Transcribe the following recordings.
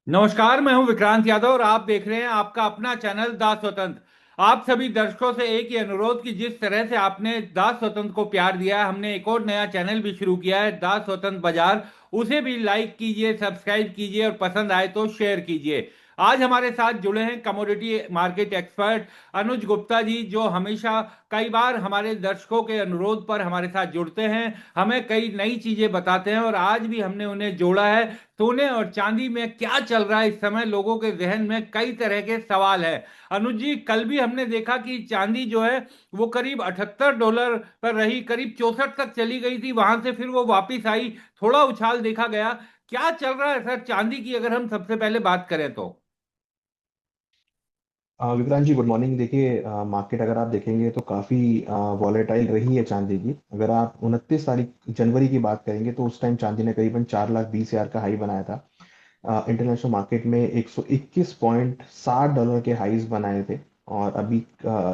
नमस्कार। मैं हूं विक्रांत यादव और आप देख रहे हैं आपका अपना चैनल दास स्वतंत्र। आप सभी दर्शकों से एक ही अनुरोध कि जिस तरह से आपने दास स्वतंत्र को प्यार दिया है, हमने एक और नया चैनल भी शुरू किया है दास स्वतंत्र बाजार। उसे भी लाइक कीजिए, सब्सक्राइब कीजिए और पसंद आए तो शेयर कीजिए। आज हमारे साथ जुड़े हैं कमोडिटी मार्केट एक्सपर्ट अनुज गुप्ता जी, जो हमेशा कई बार हमारे दर्शकों के अनुरोध पर हमारे साथ जुड़ते हैं, हमें कई नई चीजें बताते हैं और आज भी हमने उन्हें जोड़ा है। सोने और चांदी में क्या चल रहा है इस समय, लोगों के जहन में कई तरह के सवाल है। अनुज जी, कल भी हमने देखा कि चांदी जो है वो करीब $78 पर रही, करीब 64 तक चली गई थी, वहां से फिर वो वापस आई, थोड़ा उछाल देखा गया। क्या चल रहा है सर चांदी की, अगर हम सबसे पहले बात करें तो? विक्रांत जी, गुड मॉर्निंग। देखिए, मार्केट अगर आप देखेंगे तो काफ़ी वॉलेटाइल रही है चांदी की। अगर आप 29 तारीख जनवरी की बात करेंगे तो उस टाइम चांदी ने करीबन 4,20,000 का हाई बनाया था। इंटरनेशनल मार्केट में $121.60 के हाईज बनाए थे। और अभी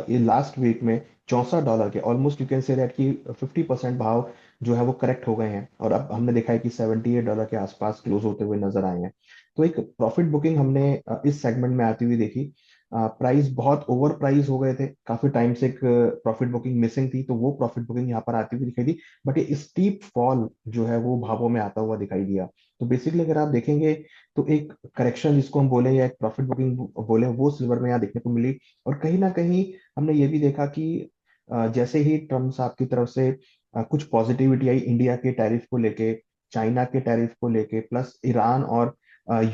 ये लास्ट वीक में $64 के, almost you can say that कि 50% भाव जो है वो करेक्ट हो गए हैं। और अब हमने देखा है कि $78 के आसपास क्लोज होते हुए नजर आए हैं। तो एक प्रॉफिट बुकिंग हमने इस सेगमेंट में आती हुई देखी। प्राइस बहुत ओवर प्राइस हो गए थे, काफी टाइम से एक प्रॉफिट बुकिंग मिसिंग थी, तो वो प्रॉफिट बुकिंग यहाँ पर आती हुई दिखाई दी। बट ये स्टीप फॉल जो है वो भावों में आता हुआ दिखाई दिया। तो बेसिकली अगर आप देखेंगे तो एक करेक्शन जिसको हम बोले या एक प्रॉफिट बुकिंग बोले, वो सिल्वर में यहाँ देखने को मिली। और कहीं ना कहीं हमने ये भी देखा कि जैसे ही ट्रम्प साहब की तरफ से कुछ पॉजिटिविटी आई इंडिया के टैरिफ को लेके, चाइना के टैरिफ को लेके, प्लस ईरान और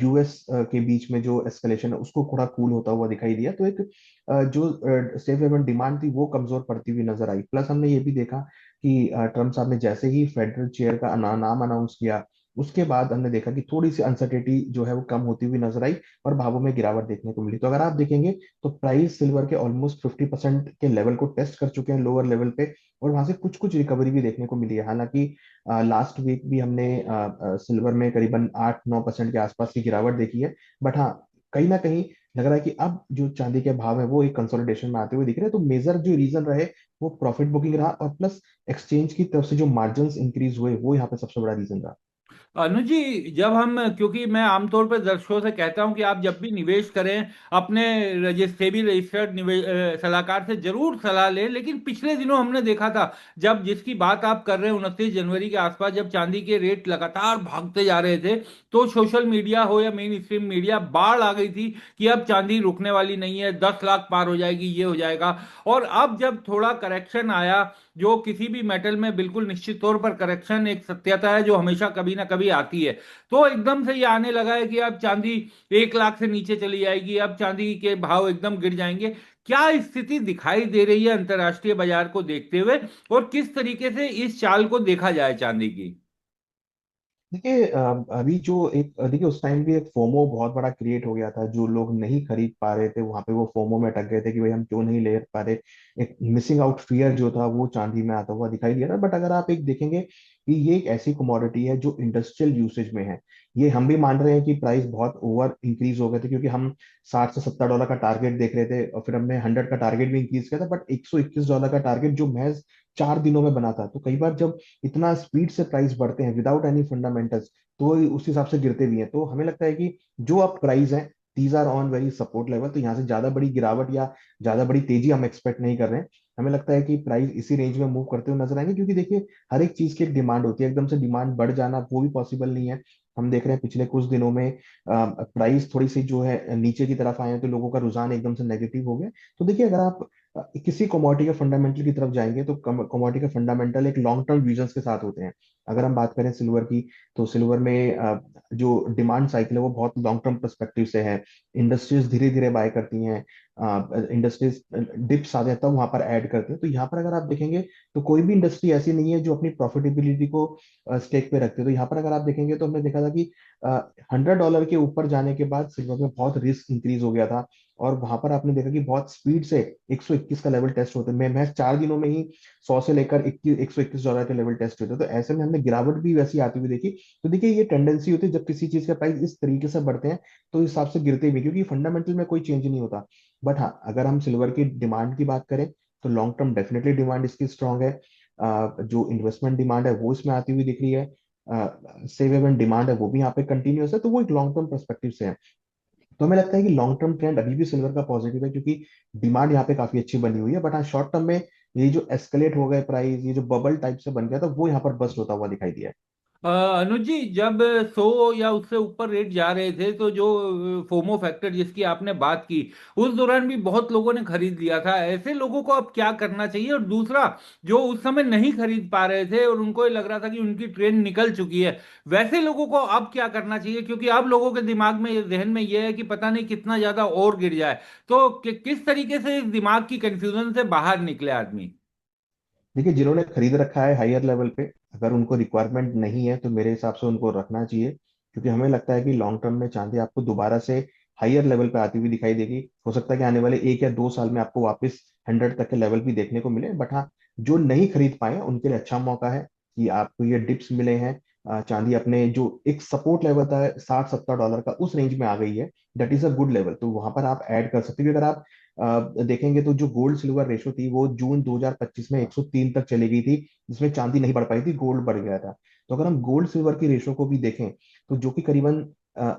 यूएस के बीच में जो एस्केलेशन है उसको थोड़ा कूल होता हुआ दिखाई दिया। तो एक जो सेफ हेवन डिमांड थी वो कमजोर पड़ती हुई नजर आई। प्लस हमने ये भी देखा कि ट्रम्प साहब ने जैसे ही फेडरल चेयर का नाम अनाउंस किया, उसके बाद हमने देखा कि थोड़ी सी अनसर्टेनिटी जो है वो कम होती हुई नजर आई और भावों में गिरावट देखने को मिली। तो अगर आप देखेंगे तो प्राइस सिल्वर के ऑलमोस्ट 50% के लेवल को टेस्ट कर चुके हैं लोअर लेवल पे। और वहां से कुछ कुछ रिकवरी भी देखने को मिली है। हालांकि लास्ट वीक भी हमने सिल्वर में करीबन 8-9% के आसपास की गिरावट देखी है। बट हाँ, कहीं ना कहीं लग रहा है कि अब जो चांदी के भाव है वो एक कंसोलिडेशन में आते हुए दिख रहे हैं। तो मेजर जो रीजन रहे वो प्रॉफिट बुकिंग रहा, और प्लस एक्सचेंज की तरफ से जो मार्जिन इंक्रीज हुए वो यहाँ पे सबसे बड़ा रीजन रहा। अनुज जी, जब हम, क्योंकि मैं आमतौर पर दर्शकों से कहता हूं कि आप जब भी निवेश करें अपने सेबी रजिस्टर्ड निवेश सलाहकार से जरूर सलाह लें, लेकिन पिछले दिनों हमने देखा था, जब जिसकी बात आप कर रहे हैं 29 जनवरी के आसपास, जब चांदी के रेट लगातार भागते जा रहे थे, तो सोशल मीडिया हो या मेन स्ट्रीम मीडिया, बाढ़ आ गई थी कि अब चांदी रुकने वाली नहीं है, 10 लाख पार हो जाएगी, ये हो जाएगा। और अब जब थोड़ा करेक्शन आया, जो किसी भी मेटल में बिल्कुल निश्चित तौर पर करेक्शन एक सत्यता है जो हमेशा कभी ना कभी आती है, तो एकदम से ये आने लगा है कि अब चांदी 1 लाख से नीचे चली जाएगी, अब चांदी के भाव एकदम गिर जाएंगे। क्या स्थिति दिखाई दे रही है अंतर्राष्ट्रीय बाजार को देखते हुए, और किस तरीके से इस चाल को देखा जाए चांदी की? देखिए, अभी जो एक देखिए उस टाइम भी एक फोमो बहुत बड़ा क्रिएट हो गया था। जो लोग नहीं खरीद पा रहे थे वहां पे वो फोमो में अटक गए थे कि भाई हम क्यों नहीं ले पा रहे। एक मिसिंग आउट फियर जो था वो चांदी में आता हुआ दिखाई दिया था। बट अगर आप एक देखेंगे कि ये एक ऐसी कमोडिटी है जो इंडस्ट्रियल यूसेज में है। ये हम भी मान रहे हैं कि प्राइस बहुत ओवर इंक्रीज हो गए थे, क्योंकि हम $60 से $70 का टारगेट देख रहे थे और फिर हमने 100 का टारगेट भी इंक्रीज किया था। बट $121 का टारगेट जो महज 4 दिनों में बना था, तो कई बार जब इतना स्पीड से प्राइस बढ़ते हैं विदाउट एनी फंडामेंटल्स, तो उस हिसाब से गिरते भी हैं। तो हमें लगता है कि जो अब प्राइस है, these are on very support level. तो यहाँ से ज्यादा बड़ी गिरावट या ज्यादा बड़ी तेजी हम एक्सपेक्ट नहीं कर रहे हैं। हमें लगता है कि प्राइस इसी रेंज में मूव करते हुए नजर आएंगे, क्योंकि देखिए हर एक चीज की एक डिमांड होती है। एकदम से डिमांड बढ़ जाना वो भी पॉसिबल नहीं है। हम देख रहे हैं पिछले कुछ दिनों में प्राइस थोड़ी सी जो है नीचे की तरफ आए हैं, तो लोगों का रुझान एकदम से नेगेटिव हो गया। तो देखिए, अगर आप किसी कमोडिटी के फंडामेंटल की तरफ जाएंगे तो कमोडिटी के फंडामेंटल एक लॉन्ग टर्म विजन के साथ होते हैं। अगर हम बात करें सिल्वर की, तो सिल्वर में जो डिमांड साइकिल है वो बहुत लॉन्ग टर्म पर्सपेक्टिव से है। इंडस्ट्रीज धीरे धीरे बाय करती हैं, इंडस्ट्रीज डिप्स आ जाता है वहां पर ऐड करते हैं। तो यहाँ पर अगर आप देखेंगे तो कोई भी इंडस्ट्री ऐसी नहीं है जो अपनी प्रॉफिटेबिलिटी को स्टेक पे रखते। तो यहाँ पर अगर आप देखेंगे तो हमने देखा था कि $100 के ऊपर जाने के बाद सिल्वर में बहुत रिस्क इंक्रीज हो गया था। और वहां पर आपने देखा कि बहुत स्पीड से 121 का लेवल टेस्ट होते हैं। मैं 4 दिनों में ही 100 से लेकर $121 के लेवल टेस्ट हुए थे। तो ऐसे में हमने गिरावट भी वैसी आती हुई देखी। तो देखिए, ये टेंडेंसी होती है जब किसी चीज के प्राइस इस तरीके से बढ़ते हैं तो इस हिसाब से गिरते भी, क्योंकि फंडामेंटल में कोई चेंज नहीं होता। बट हाँ, अगर हम सिल्वर की डिमांड की बात करें तो लॉन्ग टर्म डेफिनेटली डिमांड इसकी स्ट्रांग है। जो इन्वेस्टमेंट डिमांड है वो इसमें आती हुई दिख रही है। सेव एंड डिमांड है वो भी यहाँ पे कंटिन्यूअस है, तो वो एक लॉन्ग टर्म परस्पेक्टिव से है। तो हमें लगता है कि लॉन्ग टर्म ट्रेंड अभी भी सिल्वर का पॉजिटिव है, क्योंकि डिमांड यहाँ पे काफी अच्छी बनी हुई है। बट हाँ, शॉर्ट टर्म में ये जो एस्केलेट हो गए प्राइस, ये जो बबल टाइप से बन गया था, वो यहाँ पर बस्ट होता हुआ दिखाई दिया है। अनुज जी, जब 100 या उससे ऊपर रेट जा रहे थे तो जो फोमो फैक्टर जिसकी आपने बात की, उस दौरान भी बहुत लोगों ने खरीद लिया था। ऐसे लोगों को अब क्या करना चाहिए? और दूसरा, जो उस समय नहीं खरीद पा रहे थे और उनको ये लग रहा था कि उनकी ट्रेन निकल चुकी है, वैसे लोगों को अब क्या करना चाहिए? क्योंकि अब लोगों के दिमाग में, जहन में ये है कि पता नहीं कितना ज्यादा और गिर जाए। तो किस तरीके से इस दिमाग की कंफ्यूजन से बाहर निकले आदमी? देखिए, जिन्होंने खरीद रखा है हायर लेवल पे, अगर उनको रिक्वायरमेंट नहीं है तो मेरे हिसाब से उनको रखना चाहिए, क्योंकि हमें लगता है कि लॉन्ग टर्म में चांदी आपको दोबारा से हायर लेवल पे आती हुई दिखाई देगी। हो सकता है कि आने वाले 1 या 2 साल में आपको वापस 100 तक के लेवल भी देखने को मिले। बट हाँ, जो नहीं खरीद पाए उनके लिए अच्छा मौका है कि आपको ये डिप्स मिले हैं। चांदी अपने जो एक सपोर्ट लेवल था $60-70 का, उस रेंज में आ गई है। That is a good level, तो वहां पर आप ऐड कर सकते हैं। क्योंकि अगर आप देखेंगे तो जो गोल्ड सिल्वर रेशो थी वो जून 2025 में 103 तक चली गई थी, जिसमें चांदी नहीं बढ़ पाई थी, गोल्ड बढ़ गया था। तो अगर हम गोल्ड सिल्वर की रेशो को भी देखें, तो जो कि करीबन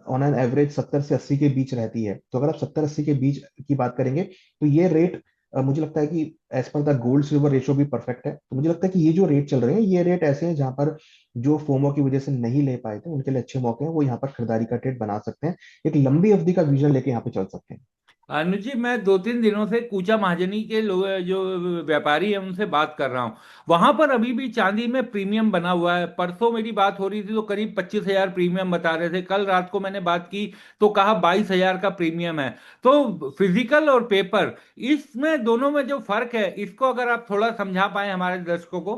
ऑन एन एवरेज 70 से 80 के बीच रहती है, तो अगर आप 70-80 के बीच की बात करेंगे तो ये रेट मुझे लगता है कि as per the gold silver ratio भी परफेक्ट है। तो मुझे लगता है कि ये जो रेट चल रहे हैं, ये रेट ऐसे हैं जहां पर जो फोमो की वजह से नहीं ले पाए थे उनके लिए अच्छे मौके हैं, वो यहाँ पर खरीदारी का ट्रेड बना सकते हैं। एक लंबी अवधि का विजन लेके यहाँ पे चल सकते हैं। अनुज जी, मैं 2-3 दिनों से कूचा महाजनी के लोग, जो व्यापारी हैं, उनसे बात कर रहा हूँ। वहां पर अभी भी चांदी में प्रीमियम बना हुआ है। परसों मेरी बात हो रही थी तो करीब 25,000 प्रीमियम बता रहे थे। कल रात को मैंने बात की तो कहा 22,000 का प्रीमियम है। तो फिजिकल और पेपर, इसमें दोनों में जो फर्क है, इसको अगर आप थोड़ा समझा पाए हमारे दर्शकों को।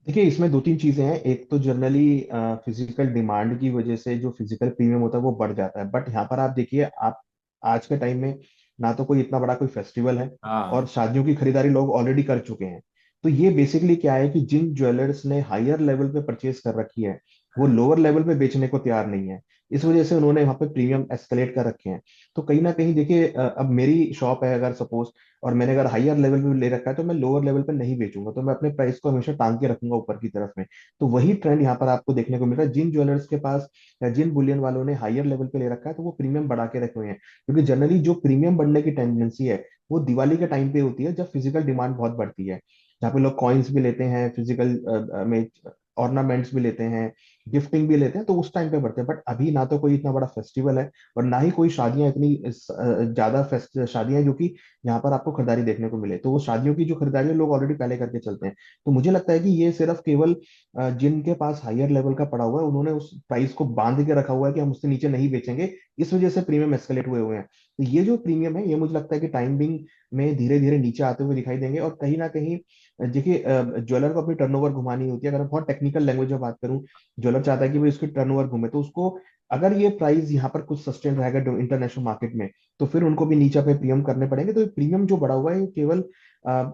देखिए, इसमें 2-3 चीजें हैं। एक तो जनरली फिजिकल डिमांड की वजह से जो फिजिकल प्रीमियम होता है वो बढ़ जाता है। बट यहाँ पर आप देखिए, आप आज के टाइम में ना तो कोई इतना बड़ा कोई फेस्टिवल है, और हाँ। शादियों की खरीदारी लोग ऑलरेडी कर चुके हैं। तो ये बेसिकली क्या है कि जिन ज्वेलर्स ने हायर लेवल पे परचेज कर रखी है, वो लोअर लेवल पे बेचने को तैयार नहीं है। इस वजह से उन्होंने वहां पे प्रीमियम एस्केलेट कर रखे हैं। तो कहीं ना कहीं देखिए, अब मेरी शॉप है अगर सपोज, और मैंने अगर हायर लेवल पे ले रखा है, तो मैं लोअर लेवल पे नहीं बेचूंगा, तो मैं अपने प्राइस को हमेशा टांग के रखूंगा ऊपर की तरफ में। तो वही ट्रेंड यहाँ पर आपको देखने को मिल रहा है। जिन ज्वेलर्स के पास या जिन बुलियन वालों ने हायर लेवल पे ले रखा है, तो वो प्रीमियम बढ़ा के रखे हुए हैं। क्योंकि जनरली जो प्रीमियम बढ़ने की टेंडेंसी है, वो दिवाली के टाइम पे होती है, जब फिजिकल डिमांड बहुत बढ़ती है, जहाँ पे लोग कॉइन्स भी लेते हैं फिजिकल में, ऑर्नामेंट्स भी लेते हैं, गिफ्टिंग भी लेते हैं, तो उस टाइम पे बढ़ते हैं। बट अभी ना तो कोई इतना बड़ा फेस्टिवल है, और ना ही कोई शादियां इतनी ज्यादा शादियां हैं जो कि यहाँ पर आपको खरीदारी देखने को मिले। तो वो शादियों की जो खरीदारी है, लोग ऑलरेडी पहले करके चलते हैं। तो मुझे लगता है कि ये सिर्फ केवल जिनके पास हायर लेवल का पड़ा हुआ है, उन्होंने उस प्राइस को बांध के रखा हुआ है कि हम उससे नीचे नहीं बेचेंगे, इस वजह से प्रीमियम एस्केलेट हुए हुए हैं। तो ये जो प्रीमियम है, ये मुझे लगता है कि टाइम बिंग में धीरे धीरे नीचे आते हुए दिखाई देंगे। और कहीं ना कहीं देखिए, ज्वेलर को अपनी टर्नओवर घुमानी होती है। अगर मैं बहुत टेक्निकल लैंग्वेज में बात करूं, ज्वेलर चाहता है कि भाई उसकी टर्नओवर घूमे, तो उसको अगर ये प्राइस यहाँ पर कुछ सस्टेन रहेगा इंटरनेशनल मार्केट में, तो फिर उनको भी नीचे पे प्रीमियम करने पड़ेंगे। तो ये प्रीमियम जो बढ़ा हुआ है, ये केवल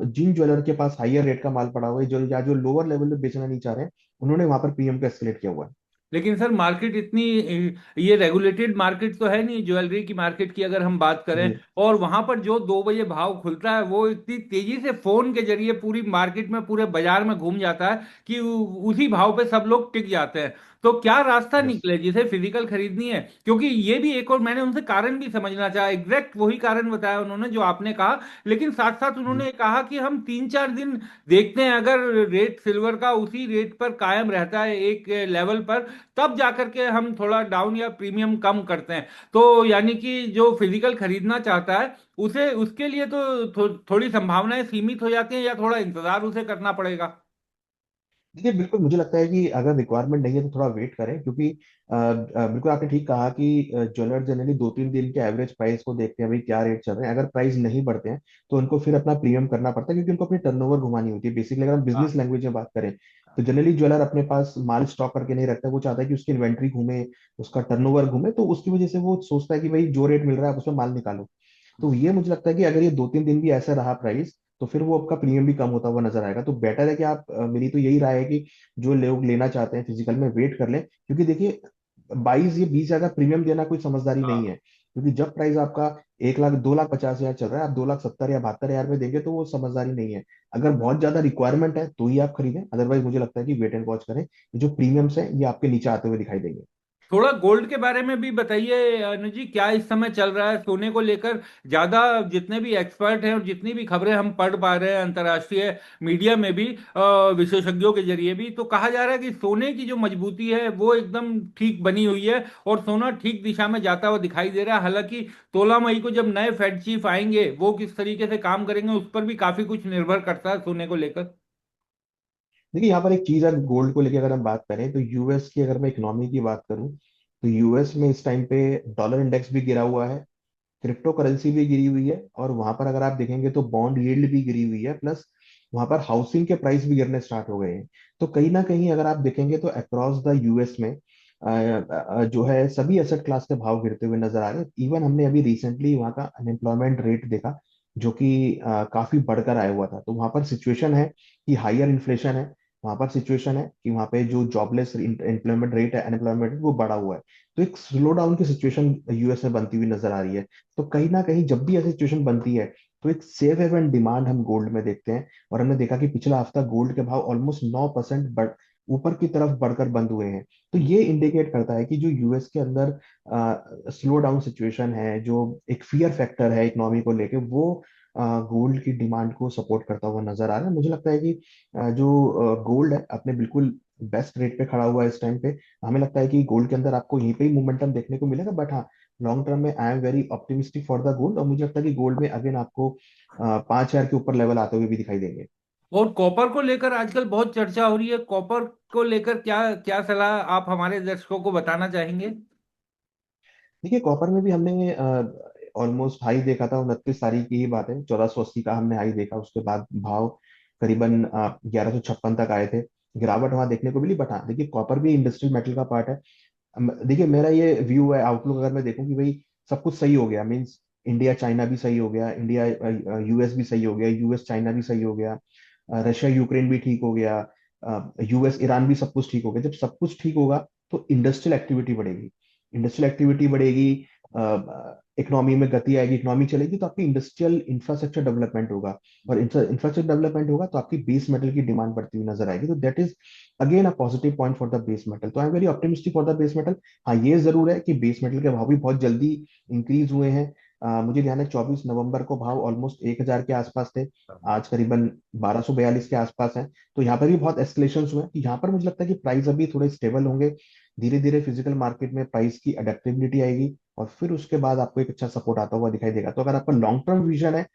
जिन ज्वेलर के पास हायर रेट का माल पड़ा हुआ है, जो या जो लोअर लेवल पे बेचना नहीं चाह रहे हैं, उन्होंने वहां पर प्रीमियम का एस्केलेट किया हुआ है। लेकिन सर, मार्केट इतनी, ये रेगुलेटेड मार्केट तो है नहीं ज्वेलरी की मार्केट की, अगर हम बात करें। जी। और वहां पर जो 2 बजे भाव खुलता है, वो इतनी तेजी से फोन के जरिए पूरी मार्केट में, पूरे बाजार में घूम जाता है कि उसी भाव पे सब लोग टिक जाते हैं। तो क्या रास्ता यस। निकले जिसे फिजिकल खरीदनी है? क्योंकि ये भी एक, और मैंने उनसे कारण भी समझना चाहा, एग्जैक्ट वही कारण बताया उन्होंने जो आपने कहा। लेकिन साथ साथ उन्होंने कहा कि हम 3-4 दिन देखते हैं, अगर रेट सिल्वर का उसी रेट पर कायम रहता है एक लेवल पर, तब जाकर के हम थोड़ा डाउन या प्रीमियम कम करते हैं। तो यानी कि जो फिजिकल खरीदना चाहता है, उसे, उसके लिए तो थोड़ी संभावनाएं सीमित हो जाती हैं, या थोड़ा इंतजार उसे करना पड़ेगा। देखिए, बिल्कुल मुझे लगता है कि अगर रिक्वायरमेंट नहीं है तो थोड़ा वेट करें, क्योंकि बिल्कुल आपने ठीक कहा कि ज्वेलर जनरली 2-3 दिन के एवरेज प्राइस को देखते हैं, भाई क्या रेट चल रहे हैं। अगर प्राइस नहीं बढ़ते हैं तो उनको फिर अपना प्रीमियम करना पड़ता है, क्योंकि उनको अपनी टर्नओवर घुमानी होती है। बेसिकली अगर हम बिजनेस हाँ। लैंग्वेज में बात करें, तो जनरली ज्वेलर अपने पास माल स्टॉक करके नहीं रखता है। वो चाहता है कि उसकी इन्वेंट्री घूमे, उसका टर्नओवर घूमे, तो उसकी वजह से वो सोचता है कि भाई जो रेट मिल रहा है आप उसमें माल निकालो। तो ये मुझे लगता है कि अगर ये 2-3 दिन भी ऐसा रहा प्राइस, तो फिर वो आपका प्रीमियम भी कम होता हुआ नजर आएगा। तो बेटर है कि आप मेरी तो यही राय है कि जो लोग लेना चाहते हैं फिजिकल में, वेट कर लें। क्योंकि देखिए, 22 या 20 हजार का प्रीमियम देना कोई समझदारी नहीं है, क्योंकि जब प्राइस आपका 1 लाख 2,50,000 चल रहा है, आप 2,70,000 या 72,000 में देंगे तो वो समझदारी नहीं है। अगर बहुत ज्यादा रिक्वायरमेंट है तो ही आप खरीदें, अदरवाइज मुझे लगता है कि वेट एंड वॉच करें। ये जो प्रीमियम्स है ये आपके नीचे आते हुए दिखाई देंगे। थोड़ा गोल्ड के बारे में भी बताइए अनुज जी, क्या इस समय चल रहा है सोने को लेकर? ज्यादा जितने भी एक्सपर्ट हैं और जितनी भी खबरें हम पढ़ पा रहे हैं अंतर्राष्ट्रीय मीडिया में भी, विशेषज्ञों के जरिए भी, तो कहा जा रहा है कि सोने की जो मजबूती है वो एकदम ठीक बनी हुई है और सोना ठीक दिशा में जाता हुआ दिखाई दे रहा है। हालांकि 16 मई को जब नए फेड चीफ आएंगे वो किस तरीके से काम करेंगे उस पर भी काफी कुछ निर्भर करता है सोने को लेकर। देखिए, यहाँ पर एक चीज है, गोल्ड को लेकर अगर हम बात करें तो यूएस की अगर मैं इकोनॉमी की बात करूं, तो यूएस में इस टाइम पे डॉलर इंडेक्स भी गिरा हुआ है, क्रिप्टो करेंसी भी गिरी हुई है, और वहां पर अगर आप देखेंगे तो बॉन्ड यील्ड भी गिरी हुई है, प्लस वहां पर हाउसिंग के प्राइस भी गिरने स्टार्ट हो गए हैं। तो कहीं ना कहीं अगर आप देखेंगे तो अक्रॉस द यूएस में जो है सभी एसेट क्लास के भाव गिरते हुए नजर आ रहे हैं। इवन हमने अभी रिसेंटली वहाँ का अनएम्प्लॉयमेंट रेट देखा, जो कि काफी बढ़कर आया हुआ था। तो वहां पर सिचुएशन है कि हायर इन्फ्लेशन है, वहां पर सिचुएशन है कि वहां पे जो जॉबलेस एम्प्लॉयमेंट रेट है, अनएम्प्लॉयमेंट रेट वो बढ़ा हुआ है। तो एक स्लो डाउन की सिचुएशन यूएस में बनती हुई नजर आ रही है। तो कहीं ना कहीं जब भी ऐसी सिचुएशन बनती है तो एक सेफ हेवन डिमांड हम गोल्ड में देखते हैं। और हमने देखा कि पिछला हफ्ता गोल्ड के भाव ऑलमोस्ट 9% बढ़ ऊपर की तरफ बढ़कर बंद हुए हैं। तो ये इंडिकेट करता है कि जो यूएस के अंदर स्लो डाउन सिचुएशन है, जो एक फियर फैक्टर है इकोनॉमी को लेके, वो गोल्ड की डिमांड को सपोर्ट करता हुआ नजर आ रहा है। मुझे लगता है कि जो गोल्ड है अपने बिल्कुल बेस्ट रेट पे खड़ा हुआ है इस टाइम पे। हमें लगता है कि गोल्ड के अंदर आपको यहीं पे ही मोमेंटम देखने को मिलेगा, बट हाँ, लॉन्ग टर्म में आई am very optimistic for the gold, और मुझे लगता है कि गोल्ड में अगेन आपको 5,000 के ऊपर लेवल आते हुए भी दिखाई देंगे। और कॉपर को लेकर आजकल बहुत चर्चा हो रही है, कॉपर को लेकर क्या क्या सलाह आप हमारे दर्शकों को बताना चाहेंगे? देखिए, कॉपर में भी हमने ऑलमोस्ट हाई देखा था, 29 तारीख की ही बात है, 1,480 का हमने हाई देखा। उसके बाद भाव करीबन 1,156 तक आए थे, गिरावट वहां देखने को मिली। बट हाँ, देखिए कॉपर भी इंडस्ट्रियल मेटल का पार्ट है। देखिए, मेरा ये व्यू है, आउटलुक अगर मैं देखूं कि भाई सब कुछ सही हो गया, मीन्स इंडिया चाइना भी सही हो गया, इंडिया यूएस भी सही हो गया, यूएस चाइना भी सही हो गया, रशिया यूक्रेन भी ठीक हो गया, यूएस ईरान भी सब कुछ ठीक हो गया। जब सब कुछ ठीक होगा तो इंडस्ट्रियल एक्टिविटी बढ़ेगी, इंडस्ट्रियल एक्टिविटी बढ़ेगी, इकोनॉमी में गति आएगी, इकोनॉमी चलेगी तो आपकी इंडस्ट्रियल इंफ्रास्ट्रक्चर डेवलपमेंट होगा, और इंफ्रास्ट्रक्चर डेवलपमेंट होगा तो आपकी बेस मेटल की डिमांड बढ़ती हुई नजर आएगी। तो that is again a positive point for the base metal. तो I am very optimistic for the base metal. हाँ, ये जरूर है कि बेस मेटल के भाव भी बहुत जल्दी इंक्रीज हुए हैं। मुझे ध्यान है 24 नवंबर को भाव ऑलमोस्ट 1,000 के आसपास थे, आज करीबन 1,242 के आसपास है। तो यहाँ पर भी बहुत एस्केलेशन हुए हैं कि यहाँ पर मुझे लगता है कि प्राइस अभी थोड़े स्टेबल होंगे। धीरे धीरे फिजिकल मार्केट में प्राइस की अडेप्टेबिलिटी आएगी, और फिर उसके बाद आपको एक अच्छा सपोर्ट आता हुआ दिखाई देगा। तो अगर आपका लॉन्ग टर्म विजन है,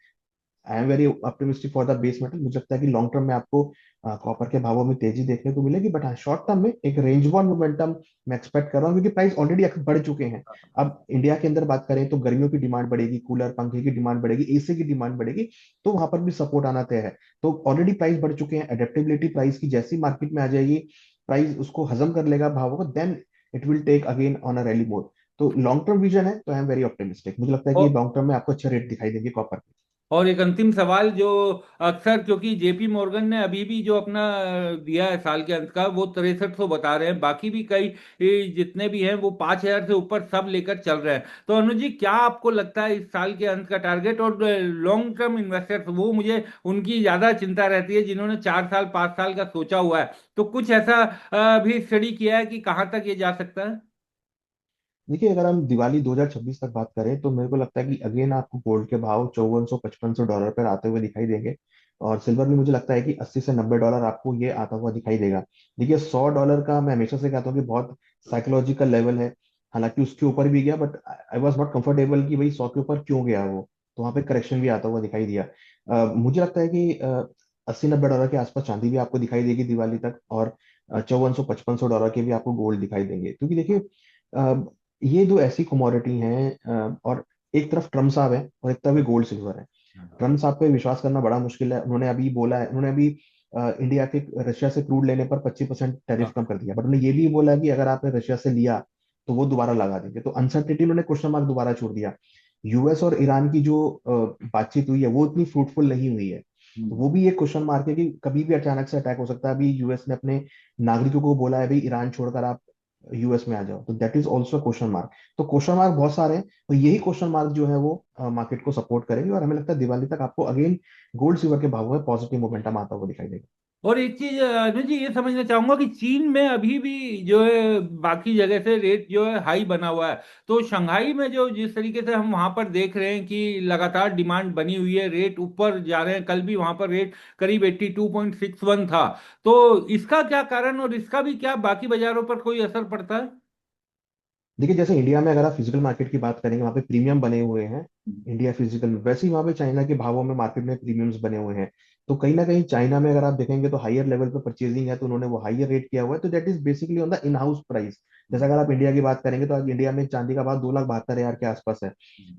आई am very optimistic for the base metal. मुझे लगता है कि लॉन्ग टर्म में आपको कॉपर के भावों में तेजी देखने को मिलेगी, बट हाँ, शॉर्ट टर्म में एक रेंज बॉन्ड मोमेंटम मैं एक्सपेक्ट कर रहा हूँ, क्योंकि प्राइस ऑलरेडी बढ़ चुके हैं। अब इंडिया के अंदर बात करें तो गर्मियों की डिमांड बढ़ेगी, कूलर पंखे की डिमांड बढ़ेगी, एसी की डिमांड बढ़ेगी, तो वहां पर भी सपोर्ट आना तय है। तो ऑलरेडी प्राइस बढ़ चुके हैं, अडेप्टेबिलिटी प्राइस की जैसी मार्केट में आ जाएगी, प्राइस उसको हजम कर लेगा भावों को, then it will take again on a rally mode. तो लॉन्ग टर्म विजन है तो आई एम वेरी ऑप्टिमिस्टिक। मुझे लगता है कि और लॉन्ग टर्म में आपको अच्छे रेट दिखाई देंगे कॉपर। और एक अंतिम सवाल जो अक्सर, क्योंकि जेपी मॉर्गन ने अभी भी जो अपना दिया है साल के अंत का, वो 6300 बता रहे हैं, बाकी भी कई जितने भी हैं वो 5,000 से ऊपर सब लेकर चल रहे हैं। तो अनुज जी, क्या आपको लगता है इस साल के अंत का टारगेट? और लॉन्ग टर्म इन्वेस्टर्स, वो मुझे उनकी ज्यादा चिंता रहती है जिन्होंने 4 साल 5 साल का सोचा हुआ है, तो कुछ ऐसा भी स्टडी किया है कि कहाँ तक ये जा सकता है? देखिए, अगर हम दिवाली 2026 तक बात करें तो मेरे को लगता है कि अगेन आपको गोल्ड के भाव 5400 5500 डॉलर पर आते हुए दिखाई देंगे, और सिल्वर भी मुझे लगता है कि 80 से 90 डॉलर आपको ये आता हुआ दिखाई देगा। देखिए, $100 का मैं हमेशा से कहता हूँ कि बहुत साइकोलॉजिकल लेवल है, हालांकि उसके ऊपर भी गया, but I was not comfortable कि भाई 100 के ऊपर क्यों गया वो, तो वहां पे करेक्शन भी आता हुआ दिखाई दिया। मुझे लगता है कि 80 90 डॉलर के आसपास चांदी भी आपको दिखाई देगी दिवाली तक, और 5400 5500 डॉलर के भी आपको गोल्ड दिखाई देंगे, क्योंकि देखिए ये दो ऐसी कमोडिटी हैं, और एक तरफ ट्रम्प साहब है और एक तरफ गोल्ड सिल्वर है। ट्रम्प साहब पे विश्वास करना बड़ा मुश्किल है। उन्होंने अभी बोला है, उन्होंने अभी इंडिया के रशिया से क्रूड लेने पर 25% टैरिफ कम कर दिया, बट उन्होंने ये भी बोला कि अगर आपने रशिया से लिया तो वो दोबारा लगा देंगे। तो अनसर्टेनिटी, उन्होंने क्वेश्चन मार्क दोबारा छोड़ दिया। यूएस और ईरान की जो बातचीत हुई है वो इतनी फ्रूटफुल नहीं हुई है, तो वो भी एक क्वेश्चन मार्क है कि कभी भी अचानक से अटैक हो सकता है। अभी यूएस ने अपने नागरिकों को बोला है भाई ईरान छोड़कर आप यूएस में आ जाओ, तो that is also question mark. तो क्वेश्चन मार्क बहुत सारे हैं, तो यही क्वेश्चन मार्क जो है वो मार्केट को सपोर्ट करेंगे, और हमें लगता है दिवाली तक आपको अगेन गोल्ड सिल्वर के भाव में पॉजिटिव मोमेंटम आता हुआ दिखाई देगा। और एक चीज अनुज जी ये समझना चाहूंगा कि चीन में अभी भी जो है बाकी जगह से रेट जो है हाई बना हुआ है, तो शंघाई में जो जिस तरीके से हम वहां पर देख रहे हैं कि लगातार डिमांड बनी हुई है, रेट ऊपर जा रहे हैं, कल भी वहां पर रेट करीब 82.61 था। तो इसका क्या कारण और इसका भी क्या बाकी बाजारों पर कोई असर पड़ता है? देखिए, जैसे इंडिया में अगर आप फिजिकल मार्केट की बात करेंगे, वहाँ पे प्रीमियम बने हुए हैं इंडिया फिजिकल में, वैसे ही वहाँ पे चाइना के भावों में मार्केट में प्रीमियम्स बने हुए हैं। तो कहीं ना कहीं चाइना में अगर आप देखेंगे तो हायर लेवल पे परचेजिंग है, तो उन्होंने वो हायर रेट किया हुआ है, तो that is basically on the in house price. जैसे अगर आप इंडिया की बात करेंगे, तो आज इंडिया में चांदी का भाव 2,72,000 के आसपास है,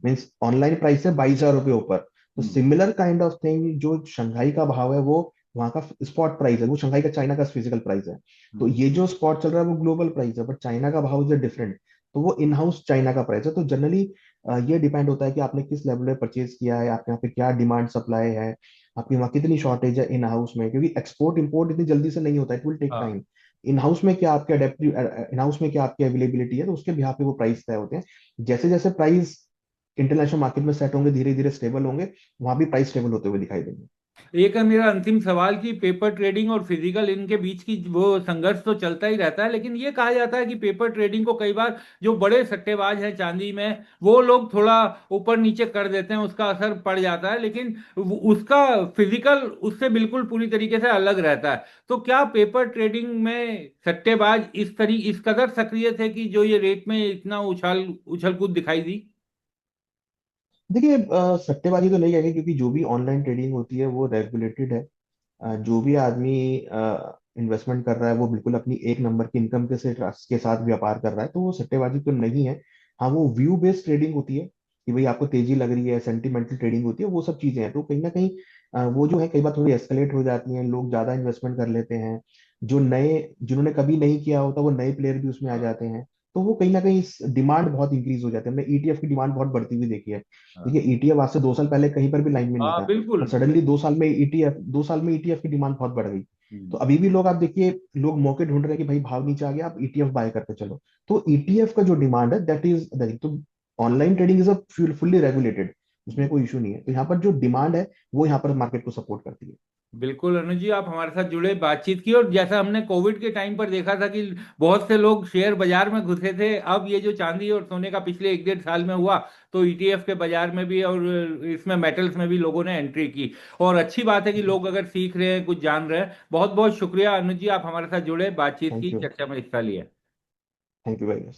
मीन्स ऑनलाइन प्राइस है 22,000 रुपये ऊपर। तो हम्म। सिमिलर काइंड ऑफ थिंग जो शंघाई का भाव है, वो वहाँ का स्पॉट प्राइस है, वो शंघाई का चाइना का फिजिकल प्राइस है। तो हम्म। ये जो स्पॉट चल रहा है वो ग्लोबल प्राइस है, बट चाइना का भाव इज डिफरेंट। तो वो इन हाउस चाइना का प्राइस है। तो जनरली ये डिपेंड होता है कि आपने किस लेवल पे परचेज किया है, आपके यहाँ पे क्या डिमांड सप्लाई है, आपके वहाँ कितनी शॉर्टेज है इन हाउस में, क्योंकि एक्सपोर्ट इंपोर्ट इतनी जल्दी से नहीं होता, इट विल टेक हाँ। टाइम। इन हाउस में क्या आपके अडेप्टिव, इन हाउस में क्या आपकी अवेलेबिलिटी है, तो उसके बिहाफ पे वो प्राइस तय होते हैं। जैसे जैसे प्राइस इंटरनेशनल मार्केट में सेट होंगे, धीरे धीरे स्टेबल होंगे, वहां भी प्राइस स्टेबल होते हुए दिखाई देंगे। एक है मेरा अंतिम सवाल कि पेपर ट्रेडिंग और फिजिकल इनके बीच की वो संघर्ष तो चलता ही रहता है, लेकिन ये कहा जाता है कि पेपर ट्रेडिंग को कई बार जो बड़े सट्टेबाज हैं चांदी में वो लोग थोड़ा ऊपर नीचे कर देते हैं, उसका असर पड़ जाता है, लेकिन उसका फिजिकल उससे बिल्कुल पूरी तरीके से अलग रहता है। तो क्या पेपर ट्रेडिंग में सट्टेबाज इस कदर सक्रिय थे कि जो ये रेट में इतना उछल कूद दिखाई दी? देखिए, सट्टेबाजी तो नहीं कहेंगे, क्योंकि जो भी ऑनलाइन ट्रेडिंग होती है वो रेगुलेटेड है। जो भी आदमी इन्वेस्टमेंट कर रहा है वो बिल्कुल अपनी एक नंबर की इनकम के साथ व्यापार कर रहा है, तो वो सट्टेबाजी तो नहीं है। हाँ, वो व्यू बेस्ड ट्रेडिंग होती है कि भाई आपको तेजी लग रही है, सेंटिमेंटल ट्रेडिंग होती है, वो सब चीजें हैं। तो कहीं ना कहीं वो जो है कई बार थोड़ी एस्केलेट हो जाती हैं, लोग ज्यादा इन्वेस्टमेंट कर लेते हैं, जो नए, जिन्होंने कभी नहीं किया होता, वो नए प्लेयर भी उसमें आ जाते हैं। तो वो कहीं ना कहीं डिमांड बहुत इंक्रीज हो जाती है। हमने ईटीएफ की डिमांड बहुत बढ़ती हुई देखी है। हाँ। देखिए, ईटीएफ आज से 2 साल पहले कहीं पर भी लाइन में नहीं हाँ था, बिल्कुल बट सडनली बिल्कुल। 2 साल में ईटीएफ की डिमांड बहुत बढ़ गई। तो हम्म। अभी भी लोग, आप देखिए, लोग मौके ढूंढ रहे हैं कि भाई भाव नीचे आ गया, आप ईटीएफ बाय करके चलो। तो ईटीएफ का जो डिमांड है, दैट इज दैट, तो online trading is a fully regulated, उसमें कोई इशू नहीं है। तो यहाँ पर जो डिमांड है वो यहाँ पर मार्केट को सपोर्ट करती है। बिल्कुल अनुज जी, आप हमारे साथ जुड़े, बातचीत की, और जैसा हमने कोविड के टाइम पर देखा था कि बहुत से लोग शेयर बाजार में घुसे थे, अब ये जो चांदी और सोने का पिछले 1 डेढ़ साल में हुआ, तो ईटीएफ के बाजार में भी और इसमें मेटल्स में भी लोगों ने एंट्री की। और अच्छी बात है कि लोग अगर सीख रहे हैं, कुछ जान रहे हैं। बहुत बहुत शुक्रिया अनुज जी, आप हमारे साथ जुड़े, बातचीत की, थैंक यू। चर्चा में हिस्सा लिया। Thank you very much.